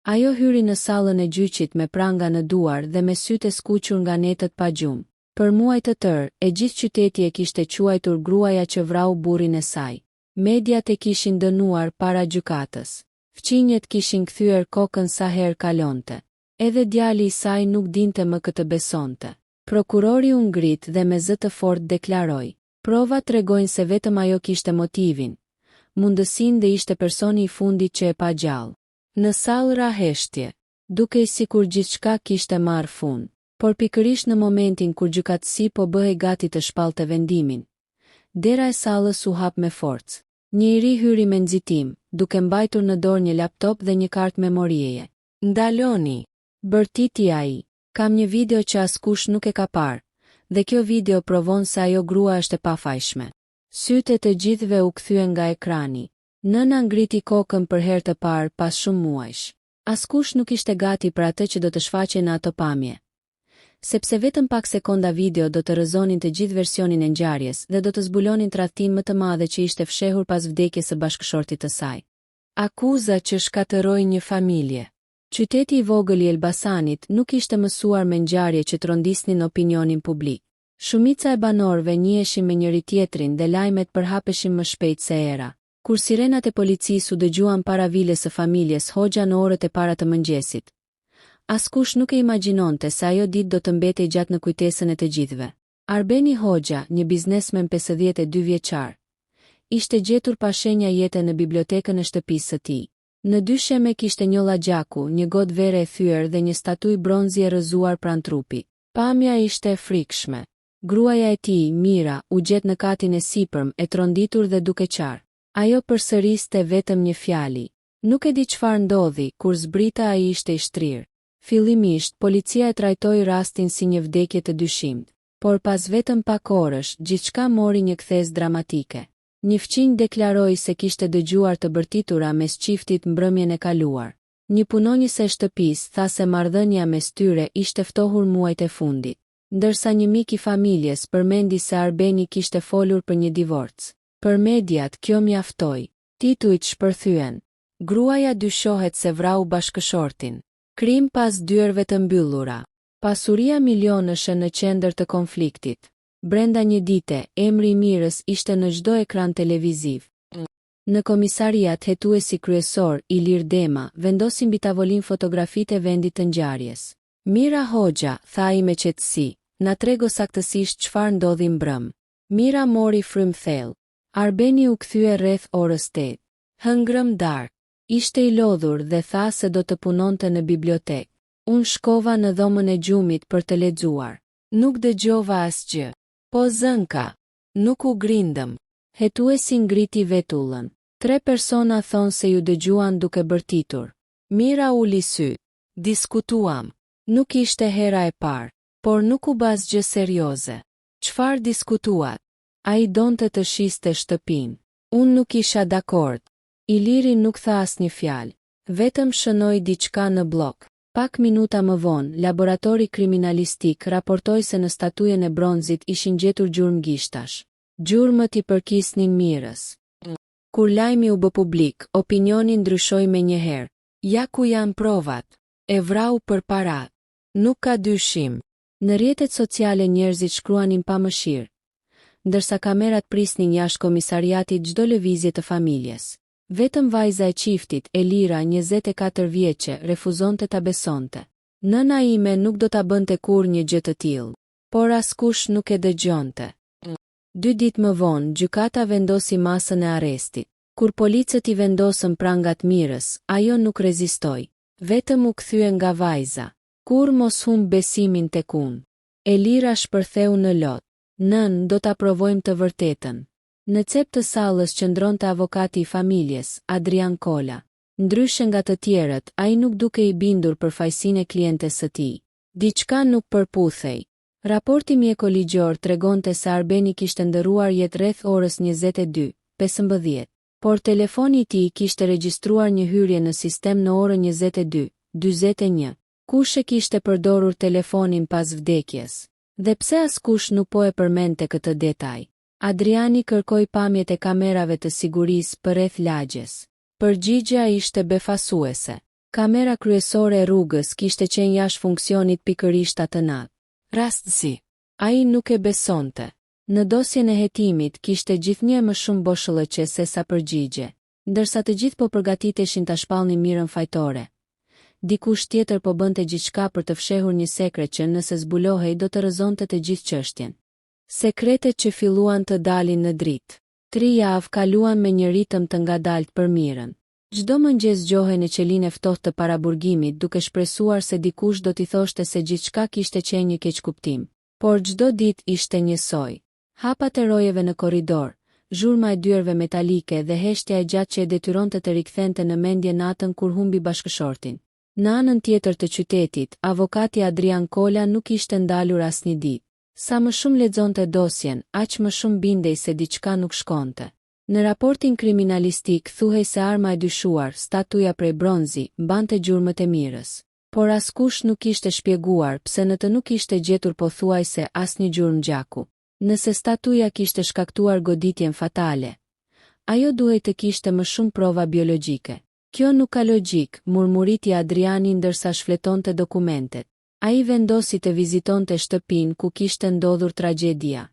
Ajo hyri në sallën e gjyqit me pranga në duar dhe me sytë e skuqur nga netët pa gjumë. Për muaj të tërë, e gjithë qyteti e kishte quajtur gruaja që vrau burrin e saj. Mediat e kishin dënuar para gjykatës. Fqinjet kishin kthyer kokën sa herë kalonte. Edhe djali i saj nuk dinte më këtë besonte. Prokurori u ngrit dhe me zë të fortë deklaroi. Provat tregojnë se vetëm ajo kishte motivin, mundësinë dhe ishte personi i fundit që e pa gjallë. Në sallë ra heshtje, dukej sikur gjithçka kishte marrë fund, por pikërisht në momentin kur gjykatësi po bëhej gati të shpallte vendimin, dera e sallës u hap me forcë. Një i ri hyri me nxitim, duke mbajtur në dorë një laptop dhe një kartë memorieje. "Ndaloni!" bërtiti ai. "Kam një video që askush nuk e ka parë, dhe kjo video provon se ajo grua është e pafajshme." Sytë e të gjithëve u kthyen nga ekrani. Nëna ngriti kokën për herë të parë pas shumë muajsh. Askush nuk ishte gati për atë që do të shfaqej në ato pamje. Sepse vetëm pak sekonda video do të rrëzonin të gjithë versionin e ngjarjes dhe do të zbulonin tradhtinë më të madhe që ishte fshehur pas vdekjes së bashkëshortit të saj. Akuza që shkatërroi një familje. Qyteti i vogël i Elbasanit nuk ishte mësuar me ngjarje që trondisnin opinionin publik. Shumica e banorëve njiheshin me njëri tjetrin dhe lajmet përhapeshin më shpejt se era. Kur sirenat e policisë u dëgjuan para vilës së familjes Hoxha në orët e para të mëngjesit, askush nuk e imagjinonte se ajo ditë do të mbetej gjatë në kujtesën e të gjithëve. Arbeni Hoxha, një biznesmen 52 vjeçar, ishte gjetur pa shenja jete në bibliotekën e shtëpisë së tij. Në dy sheme kishte një llaxhaku, një gotë vere e thyer dhe një statuj bronzi e rrëzuar pranë trupit. Pamja ishte e frikshme. Gruaja e tij, Mira, u gjet në katin e sipërm, e tronditur dhe duke qarë. Ajo përsëriste vetëm një fjali. Nuk e di çfarë ndodhi kur zbrita ai ishte i shtrirë. Fillimisht, policia e trajtoi rastin si një vdekje të dyshimt, por pas vetëm pak orësh, gjithçka mori një kthes dramatike. Një fqinj deklaroi se kishte dëgjuar të bërtitura mes çiftit mbrëmjen e kaluar. Një punonjëse e shtëpisë tha se marrëdhënia mes tyre ishte ftohur muajt e fundit, ndërsa një mik i familjes përmendi se Arbeni kishte folur për një divorc. Për mediat kjo mjaftoi. Titujt shpërthyen. Gruaja dyshohet se vrau bashkëshortin. Krim pas dyerve të mbyllura. Pasuria milionëshe në qendër të konfliktit. Brenda një dite, emri i Mirës ishte në çdo ekran televiziv. Në komisariat hetuesi kryesor, Ilir Dema, vendosi mbi tavolinë fotografitë e vendit të ngjarjes. "Mira Hoxha", tha ai me qetësi, "na trego saktësisht çfarë ndodhi mbrëm." Mira mori frymë thellë. Arbeni u kthye rreth orës 8. Hëngrëm darkë. Ishte i lodhur dhe tha se do të punonte në bibliotekë. Unë shkova në dhomën e gjumit për të lexuar. Nuk dëgjova asgjë. Po zënka. Nuk u grindëm. Hetuesi ngriti vetullën. 3 persona thonë se ju dëgjuan duke bërtitur. Mira uli sy. Diskutuam. Nuk ishte hera e parë, por nuk u bë asgjë serioze. Çfarë diskutuat? Ai donte të shiste shtëpinë. Unë nuk isha dakord. Iliri nuk tha asnjë fjalë, vetëm shënoi diçka në blok. Pak minuta më vonë, laboratori kriminalistik raportoi se në statujën e bronzit ishin gjetur gjurmë-gishtash. Gjurmët i përkisnin Mirës. Kur lajmi u bë publik, opinioni ndryshoi menjëherë. Ja ku janë provat. E vrau për para. Nuk ka dyshim. Në rrjetet sociale njerëzit shkruanin pa mëshirë, ndërsa kamerat prisnin jashtë komisariatit çdo lëvizje të familjes. Vetëm vajza e çiftit, Elira, 24 vjeçe, refuzonte ta besonte. Nëna ime nuk do ta bënte kurrë një gjë të tillë, por askush nuk e dëgjonte. 2 ditë më vonë, gjykata vendosi masën e arrestit. Kur policët i vendosën prangat Mirës, ajo nuk rezistoi. Vetëm u kthye nga vajza. Kur mos humb besimin tek unë. Elira shpërtheu në lot. Nën, do ta provojmë të vërtetën. Në cep të sallës qëndronte avokati i familjes, Adrian Kola. Ndryshe nga të tjerët, ai nuk duke i bindur për fajsinë e klientes së tij. Diçka nuk përputhej. Raporti mjekoligjor tregonte se Arbeni kishte ndërruar jetë rreth orës 22:15, por telefoni i tij kishte regjistruar një hyrje në sistem në orën 22:41. Kush e kishte përdorur telefonin pas vdekjes? Dhe pse askush nuk po e përmendte këtë detaj? Adriani kërkoi pamjet e kamerave të sigurisë përreth lagjes. Përgjigjja ishte befasuese. Kamera kryesore e rrugës kishte qenë jashtë funksionit pikërisht atë natë. Rastësi. Ai nuk e besonte. Në dosjen e hetimit kishte gjithnjë më shumë boshëllëqe se sa përgjigje, ndërsa të gjithë po përgatiteshin ta shpallnin mirën fajtore. Dikush tjetër po bënte gjithçka për të fshehur një sekret që nëse zbulohej do të rrëzonte të gjithë çështjen. Sekretet që filluan të dalin në dritë. 3 javë kaluan me një ritëm të ngadalt për mirën. Çdo mëngjes zgjohej në qelinë e ftohtë të paraburgimit duke shpresuar se dikush do t'i thoshte se gjithçka kishte qenë një keqkuptim, por çdo ditë ishte njësoj. Hapat e rojeve në korridor, zhurma e dyerve metalike dhe heshtja e gjatë që e detyronte të rikthente në mendje natën kur humbi bashkëshortin. Në anën tjetër të qytetit, avokati Adrian Kola nuk ishte ndalur asnjë ditë. Sa më shumë lexonte dosjen, aq më shumë bindej se diçka nuk shkonte. Në raportin kriminalistik thuhej se arma e dyshuar, statuja prej bronzi, mbante gjurmët e mirës. Por askush nuk ishte shpjeguar pse në të nuk ishte gjetur pothuajse asnjë gjurmë gjaku. Nëse statuja kishte shkaktuar goditjen fatale, ajo duhej të kishte më shumë prova biologjike. Kjo nuk ka logjik, murmuriti Adriani ndërsa shfletonte dokumentet. Ai vendosi të vizitonte shtëpinë ku kishte ndodhur tragjedia.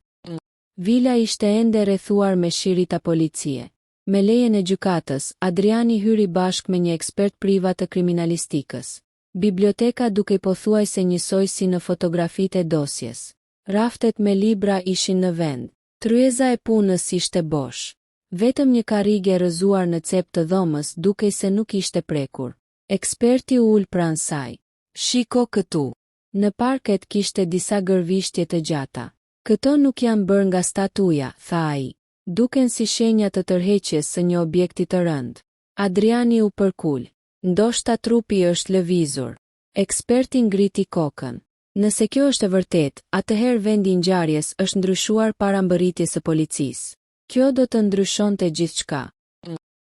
Vila ishte ende rrethuar me shirita policie. Me lejen e gjykatës, Adriani hyri bashkë me një ekspert privat të kriminalistikës. Biblioteka dukej pothuajse njësoj si në fotografitë e dosjes. Raftet me libra ishin në vend. Tryeza e punës ishte bosh. Vetëm një karrige rrëzuar në cep të dhomës dukej se nuk ishte prekur. Eksperti u ul pranë saj. Shiko këtu. Në parket kishte disa gërvishtje të gjata. Këto nuk janë bërë nga statuja, tha ai. Duken si shenja të tërheqjes së një objekti të rënd. Adriani u përkul. Ndoshta trupi është lëvizur. Eksperti ngriti kokën. Nëse kjo është e vërtet, atëherë vendi i ngjarjes është ndryshuar para mbërritjes së policisë. Kjo do të ndryshonte gjithçka.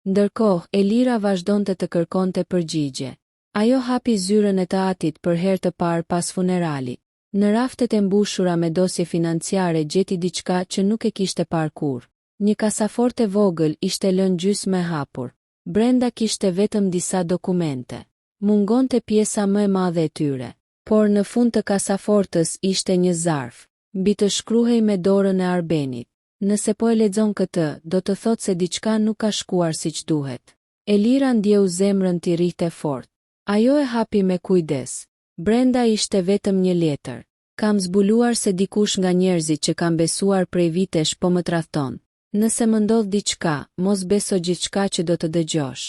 Ndërkohë, Elira vazhdonte të kërkonte përgjigje. Ajo hapi zyrën e të atit për herë të parë pas funeralit. Në raftet e mbushura me dosje financiare gjeti diçka që nuk e kishte parë kurrë. Një kasaforte vogël ishte lënë gjysmë e hapur. Brenda kishte vetëm disa dokumente. Mungonte pjesa më e madhe e tyre. Por në fund të kasafortës ishte një zarf. Mbi të shkruhej me dorën e Arbenit. Nëse po e lexon këtë, do të thotë se diçka nuk ka shkuar siç duhet. Elira ndjeu zemrën t'i rrihte fort. Ajo e hapi me kujdes. Brenda ishte vetëm një letër. Kam zbuluar se dikush nga njerëzit që kam besuar prej vitesh po më tradhton. Nëse më ndodh diçka, mos beso gjithçka që do të dëgjosh.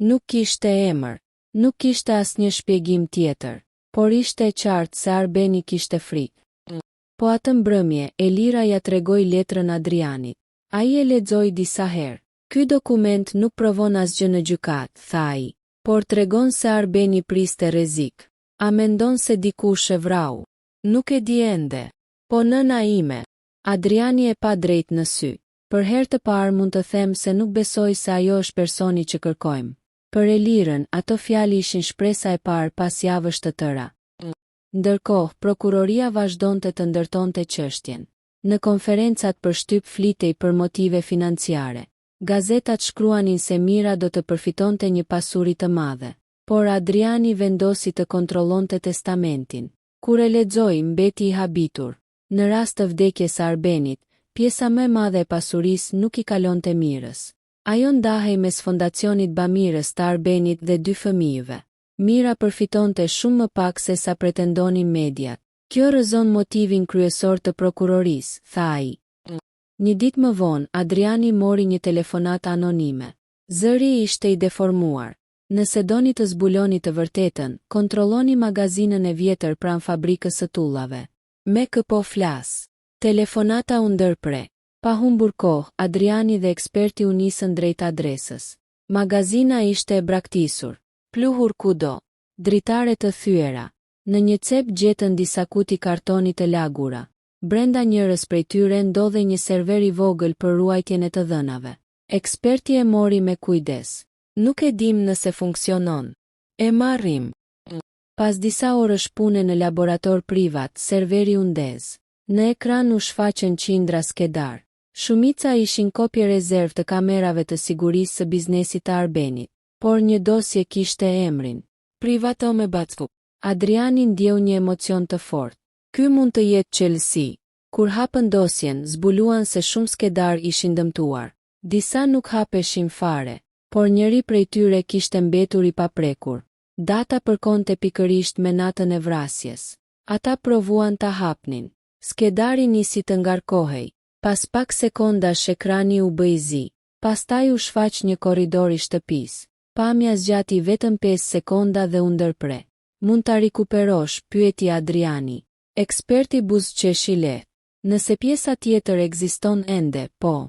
Nuk kishte emër. Nuk kishte asnjë shpjegim tjetër. Por ishte e qartë se Arbeni kishte frikë. Po atë mbrëmje, Elira ja tregoi letrën Adrianit. Ai e lexoi disa herë. Ky dokument nuk provon asgjë në gjykat, tha ai, por tregon se Arbeni priste rrezik. A mendon se dikush e vrau? Nuk e di ende. Po nëna ime. Adriani e pa drejt në sy. Për herë të parë mund të them se nuk besoj se ajo është personi që kërkojmë. Për Elirën, ato fjalë ishin shpresa e parë pas javësh të tëra. Ndërkohë, prokuroria vazhdonte të ndërtonte çështjen. Në konferencat për shtyp flitej për motive financiare. Gazetat shkruanin se Mira do të përfitonte një pasuri të madhe. Por Adriani vendosi të kontrollonte testamentin. Kur e lexoi, mbeti i habitur. Në rast të vdekjes së Arbenit, pjesa më e madhe e pasurisë nuk i kalonte Mirës. Ajo ndahej mes fondacionit bamirës të Arbenit dhe 2 fëmijëve. Mira përfitonte shumë më pak se sa pretendonin mediat. Kjo rrëzon motivin kryesor të prokurorisë, tha ai. Një ditë më vonë, Adriani mori një telefonat anonime. Zëri ishte i deformuar. Nëse doni të zbuloni të vërtetën, kontrolloni magazinën e vjetër pranë fabrikës së tullave. Me kë po flas? Telefonata u ndërpre. Pa humbur kohë, Adriani dhe eksperti u nisën drejt adresës. Magazina ishte e braktisur. Pluhur kudo. Dritare të thyera. Në një cep gjetën disa kuti kartoni të lagura. Brenda njërës prej tyre ndodhej një server i vogël për ruajtjen e të dhënave. Eksperti e mori me kujdes. Nuk e dim nëse funksionon. E marrim. Pas disa orësh pune në laborator privat, serveri u ndez. Në ekran u shfaqen qindra skedar. Shumica ishin kopje rezervë të kamerave të sigurisë së biznesit të Arbenit, por një dosje kishte emrin Privato me Backu. Adriani ndjeu një emocion të fortë. Ky mund të jetë qelësi. Kur hapën dosjen, zbuluan se shumë skedar ishin dëmtuar. Disa nuk hapeshin fare, por njëri prej tyre kishte mbetur I paprekur. Data përkonte pikërisht me natën e vrasjes. Ata provuan ta hapnin. Skedari nisi të ngarkohej. Pas pak sekondash ekrani u bë I zi. Pastaj u shfaq një korridor I shtëpisë. Pamja zgjati vetëm 5 sekonda dhe u ndërpre. Mund ta rikuperosh, pyeti Adriani. Eksperti buzëqeshi lehtë. Nëse pjesa tjetër ekziston ende, po.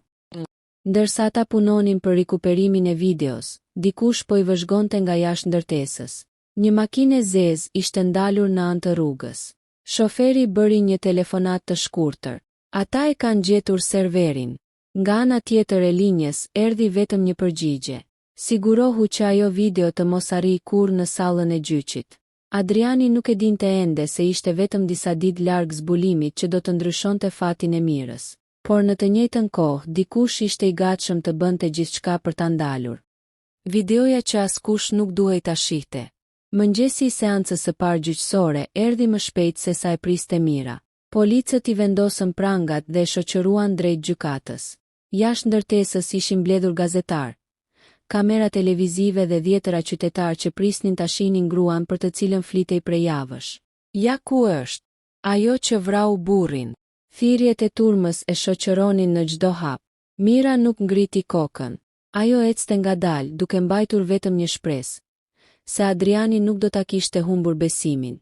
Ndërsa ata punonin për rikuperimin e videos, dikush po I vëzhgonte nga jashtë ndërtesës. Një makinë e zezë ishte ndalur në anë të rrugës. Shoferi bëri një telefonat të shkurtër. Ata e kanë gjetur serverin. Nga ana tjetër e linjës erdhi vetëm një përgjigje. Sigurohu që ajo video të mos arrijë kurrë në sallën e gjyqit. Adriani nuk e dinte ende se ishte vetëm disa ditë larg zbulimit që do të ndryshonte fatin e Mirës. Por në të njëjtën kohë, dikush ishte I gatshëm të bënte gjithçka për ta ndalur. Videoja që askush nuk duhej ta shihte. Mëngjesi I seancës së parë gjyqësore erdhi më shpejt se sa e priste Mira. Policët I vendosën prangat dhe e shoqëruan drejt gjykatës. Jashtë ndërtesës ishin mbledhur gazetar, kamera televizive dhe dhjetëra qytetar që prisnin ta shihnin gruan për të cilën flitej prej javësh. Ja ku është? Ajo që vrau burrin. Thirrjet e turmës e shoqëronin në çdo hap. Mira nuk ngriti kokën. Ajo ecte ngadalë duke mbajtur vetëm një shpresë, se Adriani nuk do ta kishte humbur besimin.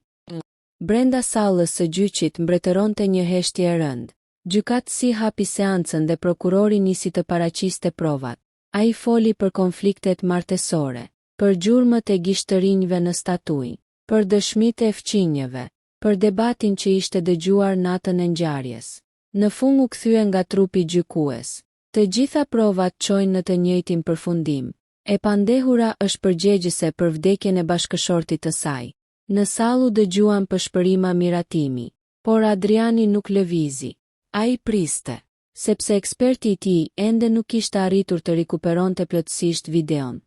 Brenda sallës së gjyqit mbretëronte një heshtje e rëndë. Gjykatësi hapi seancën dhe prokurori nisi të paraqiste provat. Ai foli për konfliktet martesore, për gjurmët e gishtërinjve në statuj, për dëshmitë e fqinjeve, për debatin që ishte dëgjuar natën e ngjarjes. Në fund u kthye nga trupi gjykues. Të gjitha provat çojnë në të njëjtin përfundim. E pandehura është përgjegjëse për vdekjen e bashkëshortit të saj. Në sallë u dëgjuan pëshpërima miratimi, por Adriani nuk lëvizi. Ai priste, sepse eksperti I tij ende nuk kishte arritur të rikuperonte plotësisht videon.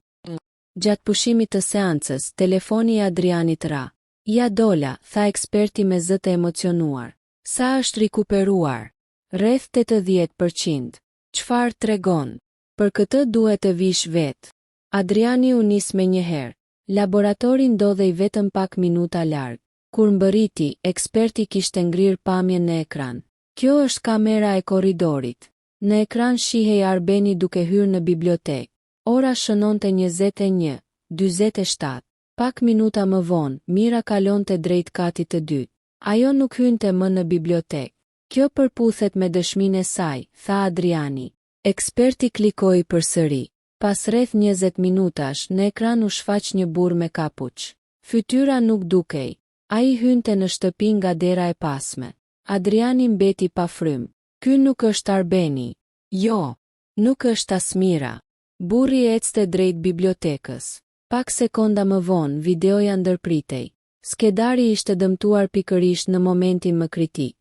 Gjatë pushimit të seancës, telefoni I Adrianit ra. Ja dola, tha eksperti me zë të emocionuar. Sa është rikuperuar? Rreth 80%. Çfarë tregon? Për këtë duhet të vish vetë. Adriani u nis menjëherë. Laboratori ndodhej vetëm pak minuta larg. Kur mbërriti, eksperti kishte ngrirë pamjen në ekran. Kjo është kamera e korridorit. Në ekran shihej Arbeni duke hyrë në bibliotekë. Ora shënonte 21:47. Pak minuta më vonë, Mira kalonte drejt katit të dytë. Ajo nuk hynte më në bibliotekë. Kjo përputhet me dëshminë e saj, tha Adriani. Eksperti klikoi përsëri. Pas rreth 20 minutash, në ekran u shfaq një burr me kapuç. Fytyra nuk dukej. Ai hynte në shtëpi nga dera e pasme. Adriani mbeti pa frym. Ky nuk është Arbeni. Jo, nuk është as Mira. Burri ecte drejt bibliotekës. Pak sekonda më vonë, videoja ndërpritej. Skedari ishte dëmtuar pikërisht në momentin më kritik.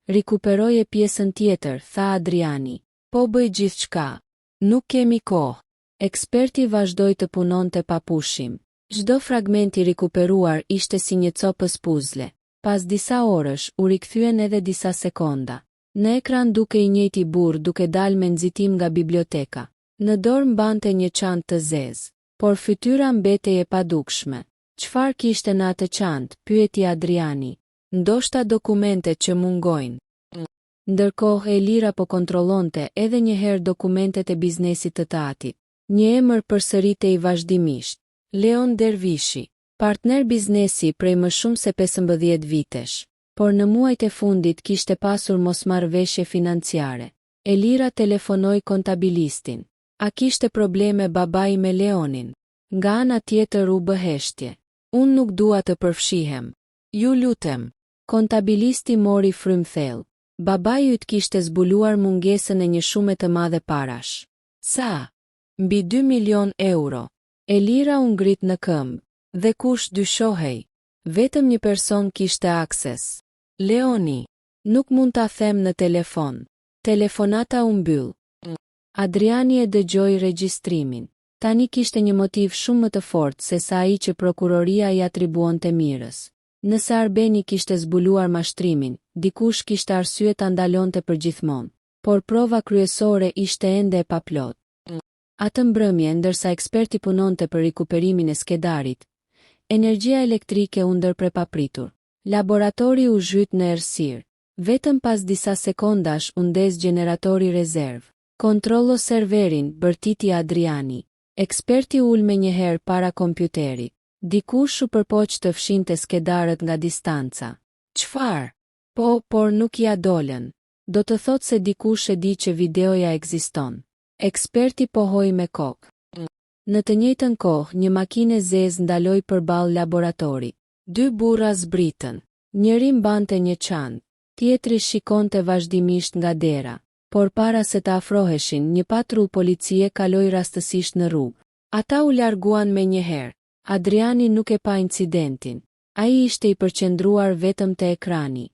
Rikuperoje pjesën tjetër, tha Adriani. Po bëj gjithçka. Nuk kemi kohë. Eksperti vazhdoi të punonte pa pushim. Çdo fragment I rikuperuar ishte si një copës puzle. Pas disa orësh, u rikthyen edhe disa sekonda. Në ekran dukej I njëjti burr duke dalë me nxitim nga biblioteka. Në dorë mbante një çantë të zezë, por fytyra mbetej e padukshme. Çfarë kishte në atë çantë? Pyeti Adriani. Ndoshta dokumentet që mungojnë. Ndërkohë Elira po kontrollonte edhe një herë dokumentet e biznesit të tatit. Një emër përsëritej vazhdimisht. Leon Dervishi, partner biznesi prej më shumë se 15 vitesh, por në muajt e fundit kishte pasur mosmarrveshje financiare. Elira telefonoi kontabilistin. A kishte probleme babai me Leonin? Nga ana tjetër u bë heshtje. Unë nuk dua të përfshihem. Ju lutem. Kontabilisti mori frymthell. Babai yt kishte zbuluar mungesën e një shume të madhe parash. Sa? Mbi 2 milion euro. Elira u ngrit në këmbë. Dhe kush dyshohej? Vetëm një person kishte akses. Leoni. Nuk mund ta them në telefon. Telefonata u mbyll. Adriani e dëgjoi regjistrimin. Tani kishte një motiv shumë më të fortë se sa ai që prokuroria i atribuonte Mirës. Nëse Arbeni kishte zbuluar mashtrimin, dikush kishte arsye ta ndalonte përgjithmonë, por prova kryesore ishte ende e paplot. Atë mbrëmje, ndërsa eksperti punonte për rikuperimin e skedarit, energjia elektrike u ndërprer papritur. Laboratori u zhyt në errësirë. Vetëm pas disa sekondash u ndez gjeneratori rezerv. Kontrollo serverin, bërtiti Adriani. Eksperti ul menjëherë para kompjuterit. Dikush u përpoq të fshinte skedarët nga distanca. Çfarë? Po, por nuk ja dolën. Do të thotë se dikush e di që videoja ekziston. Eksperti pohoi me kokë. Në të njëjtën kohë, një makinë e zezë ndaloi përballë laboratorit. Dy burra zbritën. Njëri mbante një çantë, tjetri shikonte vazhdimisht nga dera. Por para se të afroheshin, një patrull policie kaloi rastësisht në rrugë. Ata u larguan menjëherë. Adriani nuk e pa incidentin. Ai ishte i përqendruar vetëm te ekrani.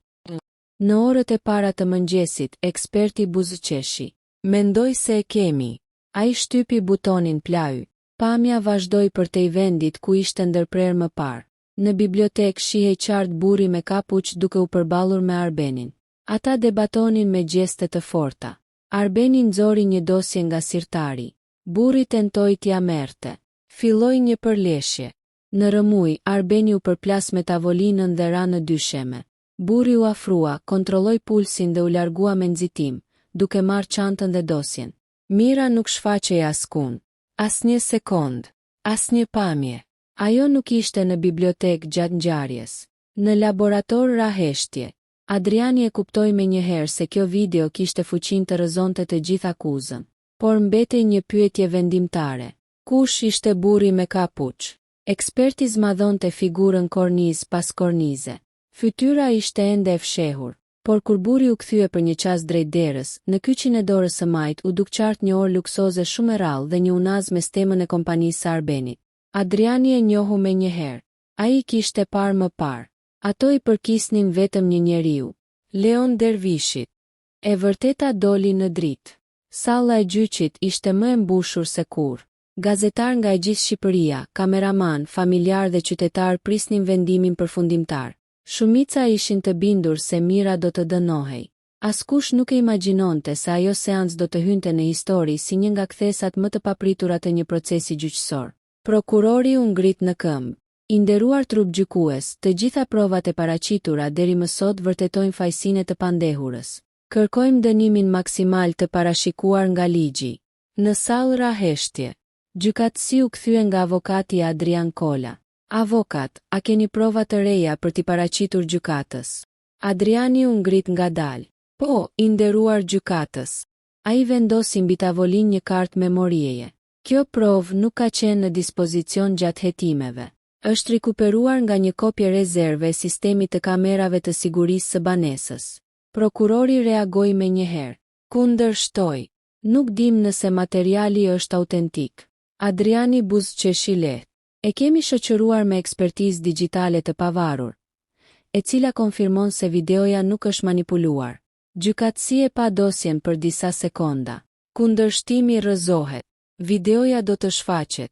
Në orët e para të mëngjesit, eksperti buzëqeshi. Mendoj se e kemi. Ai shtypi butonin play. Pamja vazhdoi përtej vendit ku ishte ndërprer më parë. Në bibliotekë shihej qartë burri me kapuç duke u përballur me Arbenin. Ata debatonin me gjeste të forta. Arbeni nxori një dosje nga sirtari. Burri tentoi t'ia merrte. Filloi një përleshje. Në rëmuj, Arbeni u përplas me tavolinën dhe ra në dysheme. Burri u afrua, kontrolloi pulsin dhe u largua me nxitim, duke marrë çantën dhe dosjen. Mira nuk shfaqej askund. Asnjë sekond. Asnjë pamje. Ajo nuk ishte në bibliotekë gjatë ngjarjes. Në laborator ra heshtje. Adriani e kuptoi menjëherë se kjo video kishte fuqinë të rrëzonte të gjithë akuzën. Por mbetej një pyetje vendimtare. Kush ishte burri me kapuç? Eksperti zmadhonte figurën kornizë pas kornize. Fytyra ishte ende e fshehur, por kur burri u kthye për një çast drejt derës, në kyçin e dorës së majt u duk qartë një orë luksoze shumë e rrallë dhe një unaz me stemën e kompanisë së Arbenit. Adriani e njohu menjëherë. Ai kishte parë më parë. Ato i përkisnin vetëm një njeriu, Leon Dervishit. E vërteta doli në dritë. Salla e gjyqit ishte më e mbushur se kurrë. Gazetar nga e gjithë Shqipëria, kameraman, familjar dhe qytetar prisnin vendimin përfundimtar. Shumica ishin të bindur se Mira do të dënohej. Askush nuk e imagjinonte se ajo seancë do të hynte në histori si një nga kthesat më të papritura të një procesi gjyqësor. Prokurori u ngrit në këmbë. I nderuar trup gjykues, të gjitha provat e paraqitura deri më sot vërtetojnë fajësinë e të pandehurës. Kërkojmë dënimin maksimal të parashikuar nga ligji. Në sallë ra heshtje. Gjykatësi u kthye nga avokati Adrian Kola. Avokat, a keni prova të reja për t'i paraqitur gjykatës? Adriani u ngrit ngadalë. Po, i nderuar gjykatës. Ai vendosi mbi tavolinë një kartë memorieje. Kjo provë nuk ka qenë në dispozicion gjatë hetimeve. Është rikuperuar nga një kopje rezerve e sistemit të kamerave të sigurisë së banesës. Prokurori reagoi menjëherë. Kundërshtoi. Nuk dim nëse materiali është autentik. Adriani buzëqeshi lehtë. E kemi shoqëruar me ekspertizë digjitale të pavarur, e cila konfirmon se videoja nuk është manipuluar. Gjykatësia e pa dosjen për disa sekonda. Kundërshtimi rrëzohet. Videoja do të shfaqet.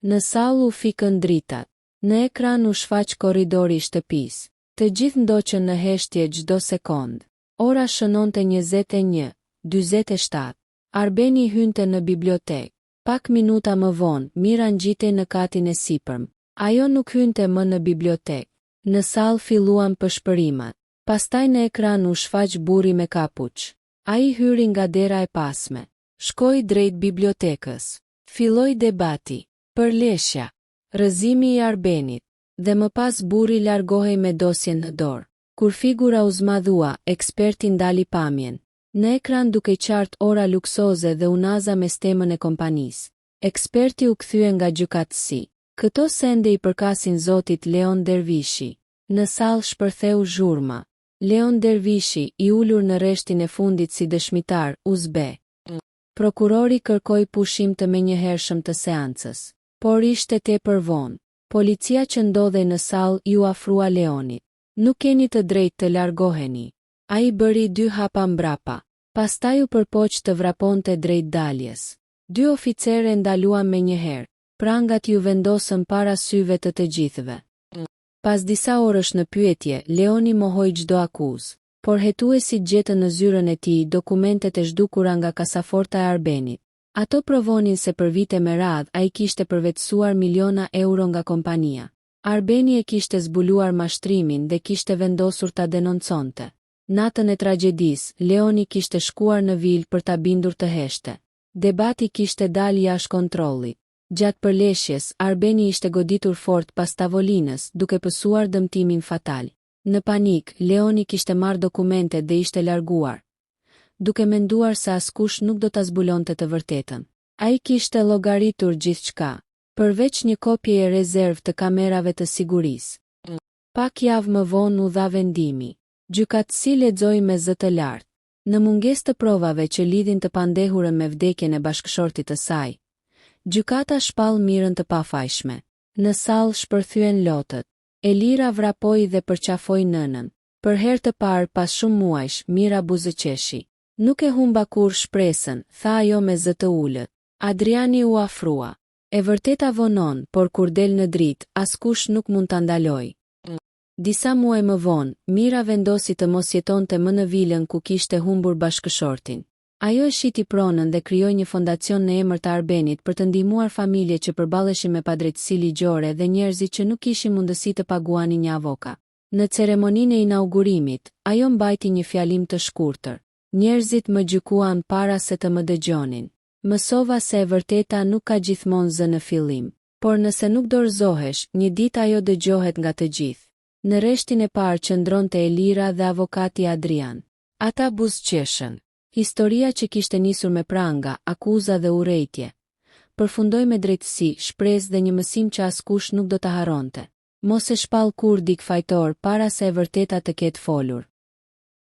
Në sallë u fikën dritat. Në ekran u shfaq korridori i shtëpisë. Të gjithë ndoqën në heshtje çdo sekond. Ora shënonte 21:47. Arbeni hynte në bibliotekë. Pak minuta më vonë, Mira ngjitej në katin e sipërm. Ajo nuk hynte më në bibliotekë. Në sallë filluan pëshpërimat. Pastaj në ekran u shfaq burri me kapuç. Ai hyri nga dera e pasme. Shkoi drejt bibliotekës. Filloi debati. Përleshja. Rrëzimi i Arbenit. Dhe më pas burri largohej me dosjen në dorë. Kur figura u zmadhua, eksperti ndali pamjen. Në ekran duke qartë ora luksoze dhe unaza me stemën e kompanisë. Eksperti u kthye nga gjykatësi. Këto sende i përkasin zotit Leon Dervishi. Në sallë shpërtheu zhurma. Leon Dervishi, i ulur në rreshtin e fundit si dëshmitar, u zbe. Prokurori kërkoi pushim të menjëhershëm të seancës. Por ishte tepër vonë. Policia që ndodhej në sallë ju afrua Leonit. Nuk keni të drejtë të largoheni. Ai bëri 2 hapa mbrapa. Pastaj u përpoq të vraponte drejt daljes. Dy oficerë ndaluan me njëherë. Prangat ju vendosën para syve të gjithëve. Pas disa orësh në pyetje, Leoni mohoi çdo akuzë, por hetuesit gjetën në zyrën e tij dokumentet e zhdukura nga kasaforta e Arbenit. Ato provonin se për vite me radhë ai kishte përvetësuar miliona euro nga kompania. Arbeni e kishte zbuluar mashtrimin dhe kishte vendosur ta denonconte. Natën e tragjedisë, Leoni kishte shkuar në vilë për ta bindur të heshte. Debati kishte dalë jashtë kontrollit. Gjatë përleshjes, Arbeni ishte goditur fort pas tavolinës, duke pësuar dëmtimin fatal. Në panik, Leoni kishte marrë dokumentet dhe ishte larguar, duke menduar se askush nuk do ta zbulonte të vërtetën. Ai kishte llogaritur gjithçka, përveç një kopjeje rezervë të kamerave të sigurisë. Pak javë më vonë u dha vendimi. Gjykatësi lexoi me zë të lartë. Në mungesë të provave që lidhin të pandehurën me vdekjen e bashkëshortit të saj, gjykata shpall mirën të pafajshme. Në sallë shpërthyen lotët. Elira vrapoi dhe përqafoi nënën. Për herë të parë pas shumë muajsh, Mira buzëqeshi. Nuk e humba kur shpresën, tha ajo me zë të ulët. Adriani u afrua. E vërteta vonon, por kur del në dritë, askush nuk mund ta ndalojë. Disa muaj më vonë, Mira vendosi të mos jetonte më në vilën ku kishte humbur bashkëshortin. Ajo e shiti pronën dhe krijoi një fondacion në emër të Arbenit për të ndihmuar familje që përballeshin me padrejtësi ligjore dhe njerëzit që nuk kishin mundësi të paguanin një avokat. Në ceremoninë e inaugurimit, ajo mbajti një fjalim të shkurtër. Njerëzit më gjykuan para se të më dëgjonin. Mësova se e vërteta nuk ka gjithmonë zë në fillim, por nëse nuk dorëzohesh, një ditë ajo dëgjohet nga të gjithë. Në rreshtin e parë qëndronte Elira dhe avokati Adrian. Ata buzëqeshën. Historia që kishte nisur me pranga, akuza dhe urrejtje, përfundoi me drejtësi, shpresë dhe një mësim që askush nuk do ta harronte. Mos e shpall kur dik fajtor para se e vërteta të ketë folur.